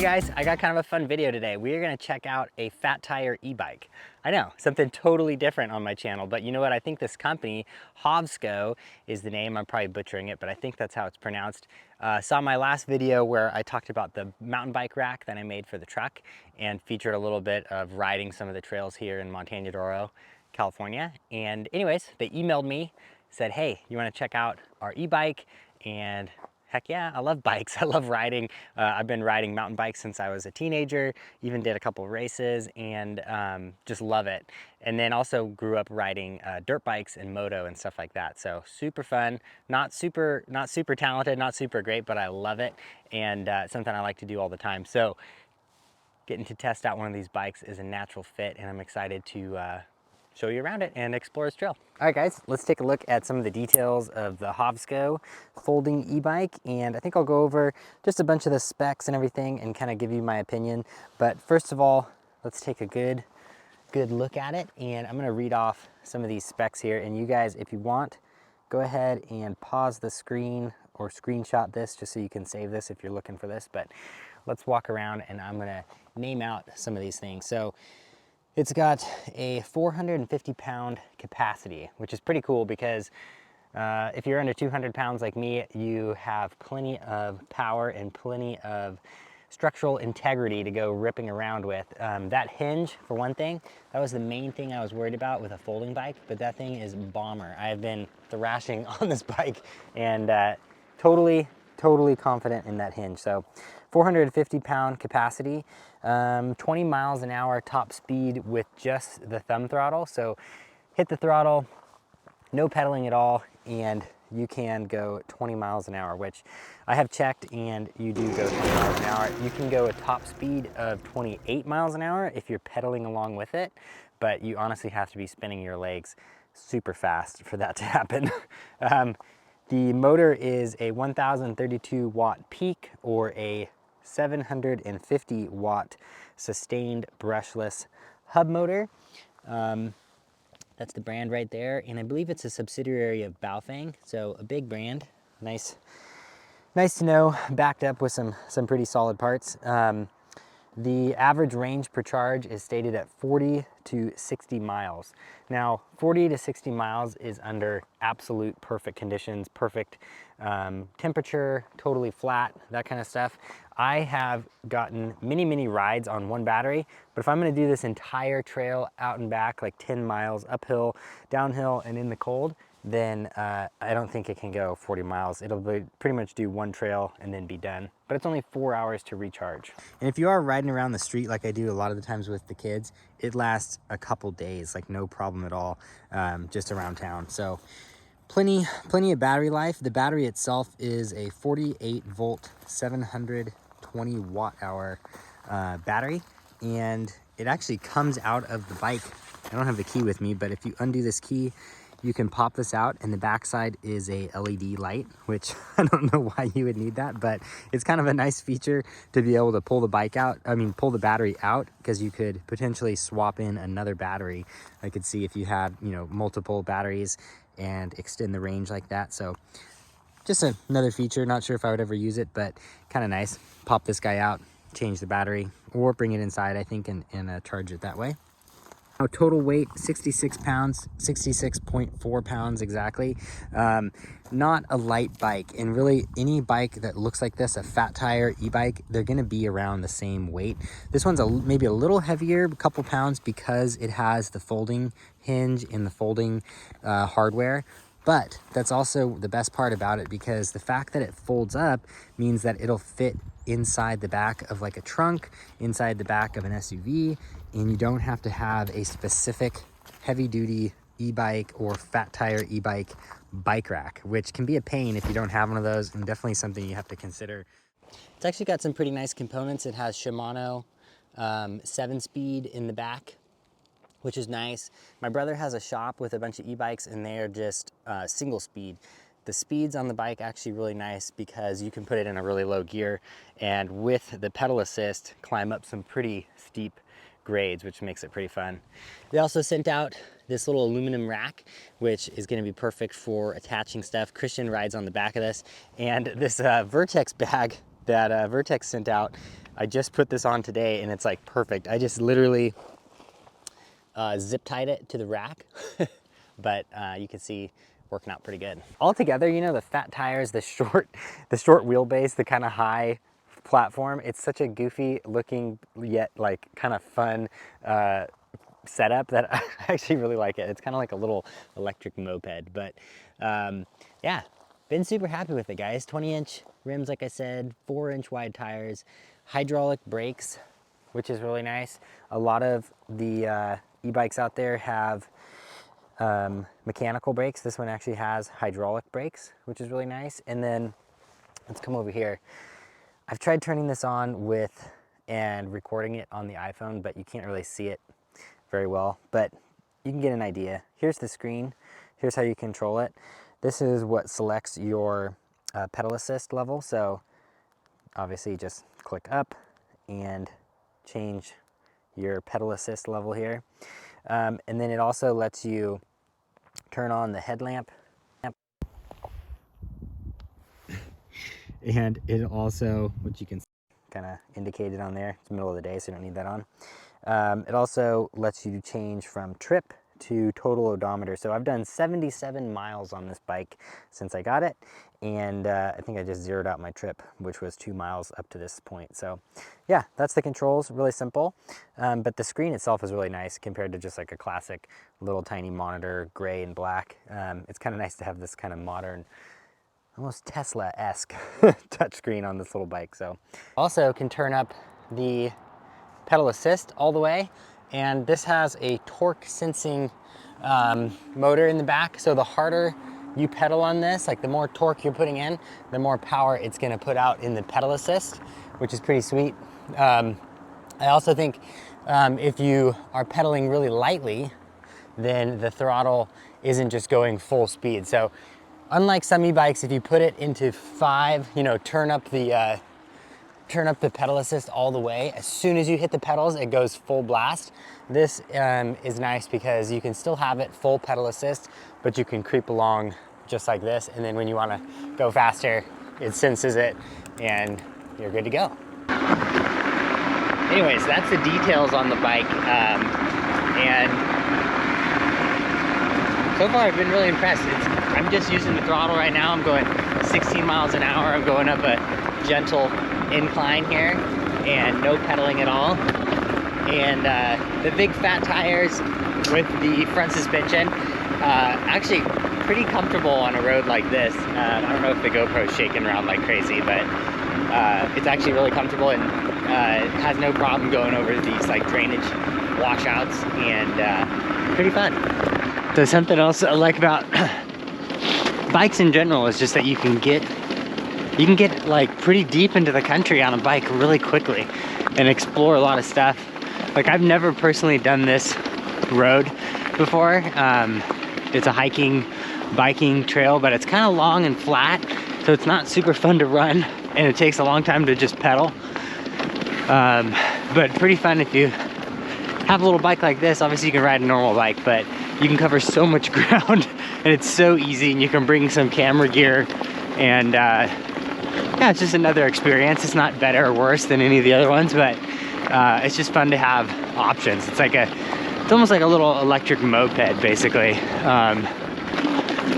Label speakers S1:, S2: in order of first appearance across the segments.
S1: Hey guys, I got kind of a fun video today. We are gonna check out a fat tire e-bike. I know, something totally different on my channel, but you know what? I think this company, Hovsco is the name. I'm probably butchering it, but I think that's how it's pronounced. Saw my last video where I talked about the mountain bike rack that I made for the truck and featured a little bit of riding some of the trails here in Montana, California. And anyways, they emailed me, said, hey, you wanna check out our e-bike? And heck yeah, I love bikes. I love riding. I've been riding mountain bikes since I was a teenager, even did a couple of races, and just love it. And then also grew up riding dirt bikes and moto and stuff like that. So super fun, not super talented, not super great, but I love it. And it's something I like to do all the time. So getting to test out one of these bikes is a natural fit, and I'm excited to show you around it and explore its trail. All right guys, let's take a look at some of the details of the Hovsco folding e-bike, and I think I'll go over just a bunch of the specs and everything and kind of give you my opinion. But first of all, let's take a good look at it, and I'm gonna read off some of these specs here, and you guys, if you want, go ahead and pause the screen or screenshot this just so you can save this if you're looking for this. But let's walk around and I'm gonna name out some of these things. So it's got a 450 pound capacity, which is pretty cool because if you're under 200 pounds like me, you have plenty of power and plenty of structural integrity to go ripping around with. That hinge, for one thing, that was the main thing I was worried about with a folding bike, but that thing is bomber. I have been thrashing on this bike and totally confident in that hinge. So 450 pound capacity, 20 miles an hour top speed with just the thumb throttle. So hit the throttle, no pedaling at all, and you can go 20 miles an hour, which I have checked, and you do go 20 miles an hour. You can go a top speed of 28 miles an hour if you're pedaling along with it, but you honestly have to be spinning your legs super fast for that to happen. The motor is a 1032 watt peak or a 750 watt sustained brushless hub motor. That's the brand right there, and I believe it's a subsidiary of Baofeng, so a big brand. Nice to know, backed up with some pretty solid parts. The average range per charge is stated at 40 to 60 miles. Now, 40 to 60 miles is under absolute perfect conditions, perfect temperature, totally flat, that kind of stuff. I have gotten many rides on one battery, but if I'm gonna do this entire trail out and back, like 10 miles uphill, downhill, and in the cold, then I don't think it can go 40 miles. It'll pretty much do one trail and then be done. But it's only 4 hours to recharge. And if you are riding around the street like I do a lot of the times with the kids, it lasts a couple days, like no problem at all, just around town. So plenty of battery life. The battery itself is a 48 volt, 720 watt hour battery. And it actually comes out of the bike. I don't have the key with me, but if you undo this key, you can pop this out, and the backside is a LED light, which I don't know why you would need that, but it's kind of a nice feature to be able to pull the battery out, because you could potentially swap in another battery. I could see if you had, multiple batteries and extend the range like that. So just another feature. Not sure if I would ever use it, but kind of nice. Pop this guy out, change the battery, or bring it inside, I think, and charge it that way. Now, total weight, 66 pounds, 66.4 pounds exactly. Not a light bike, and really any bike that looks like this, a fat tire e-bike, they're gonna be around the same weight. This one's maybe a little heavier, a couple pounds, because it has the folding hinge and the folding hardware. But that's also the best part about it, because the fact that it folds up means that it'll fit inside the back of like a trunk, inside the back of an SUV, and you don't have to have a specific heavy duty e-bike or fat tire e-bike bike rack, which can be a pain if you don't have one of those, and definitely something you have to consider. It's actually got some pretty nice components. It has Shimano 7-speed in the back, which is nice. My brother has a shop with a bunch of e-bikes, and they are just single speed. The speeds on the bike actually really nice because you can put it in a really low gear, and with the pedal assist, climb up some pretty steep grades, which makes it pretty fun. They also sent out this little aluminum rack, which is gonna be perfect for attaching stuff. Christian rides on the back of this, and this Vertex bag that Vertex sent out, I just put this on today and it's like perfect. I just literally zip tied it to the rack, but you can see working out pretty good. Altogether, you know, the fat tires, the short wheelbase, the kind of high platform, it's such a goofy looking yet like kind of fun setup that I actually really like it. It's kind of like a little electric moped, but yeah, been super happy with it, guys. 20-inch rims, like I said, 4-inch wide tires, hydraulic brakes, which is really nice. A lot of the e-bikes out there have mechanical brakes. This one actually has hydraulic brakes, which is really nice. And then let's come over here. I've tried turning this on with and recording it on the iPhone, but you can't really see it very well, but you can get an idea. Here's the screen. Here's how you control it. This is what selects your pedal assist level. So obviously just click up and change your pedal assist level here. And then it also lets you turn on the headlamp. And it also, which you can kind of indicate it on there, it's the middle of the day, so you don't need that on. It also lets you change from trip to total odometer. So I've done 77 miles on this bike since I got it. And I think I just zeroed out my trip, which was 2 miles up to this point. So yeah, that's the controls, really simple. But the screen itself is really nice compared to just like a classic little tiny monitor, gray and black. It's kind of nice to have this kind of modern, almost Tesla-esque touchscreen on this little bike. So also can turn up the pedal assist all the way, and this has a torque sensing motor in the back. So the harder you pedal on this, like the more torque you're putting in, the more power it's gonna put out in the pedal assist, which is pretty sweet. I also think if you are pedaling really lightly, then the throttle isn't just going full speed. So unlike some e-bikes, if you put it into 5, you know, turn up the pedal assist all the way, as soon as you hit the pedals, it goes full blast. This is nice because you can still have it full pedal assist, but you can creep along just like this. And then when you wanna go faster, it senses it and you're good to go. Anyways, that's the details on the bike. And so far I've been really impressed. I'm just using the throttle right now. I'm going 16 miles an hour. I'm going up a gentle incline here and no pedaling at all. And the big fat tires with the front suspension, actually pretty comfortable on a road like this. I don't know if the GoPro's shaking around like crazy, but it's actually really comfortable and has no problem going over these like drainage washouts, and pretty fun. So something else I like about bikes in general is just that you can get like pretty deep into the country on a bike really quickly and explore a lot of stuff. Like I've never personally done this road before. It's a hiking, biking trail, but it's kind of long and flat, so it's not super fun to run, and it takes a long time to just pedal. But pretty fun if you have a little bike like this. Obviously you can ride a normal bike, but you can cover so much ground and it's so easy, and you can bring some camera gear, and yeah, it's just another experience. It's not better or worse than any of the other ones, but it's just fun to have options. It's almost like a little electric moped, basically.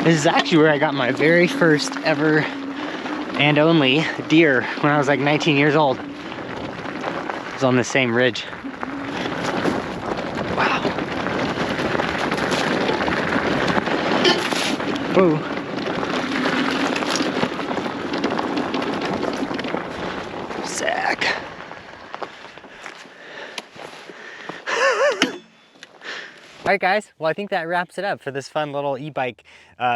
S1: This is actually where I got my very first ever and only deer when I was like 19 years old. It was on the same ridge. Wow. Whoa. Sack. All right, guys, well, I think that wraps it up for this fun little e-bike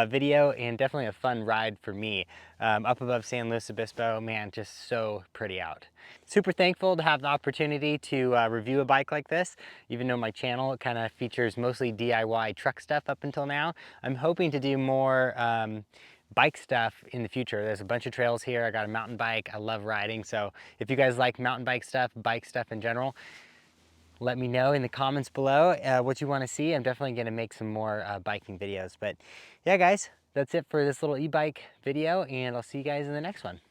S1: video, and definitely a fun ride for me. Up above San Luis Obispo, man, just so pretty out. Super thankful to have the opportunity to review a bike like this, even though my channel kind of features mostly DIY truck stuff up until now. I'm hoping to do more bike stuff in the future. There's a bunch of trails here. I got a mountain bike. I love riding. So if you guys like mountain bike stuff in general, let me know in the comments below what you want to see. I'm definitely going to make some more biking videos. But yeah, guys, that's it for this little e-bike video, and I'll see you guys in the next one.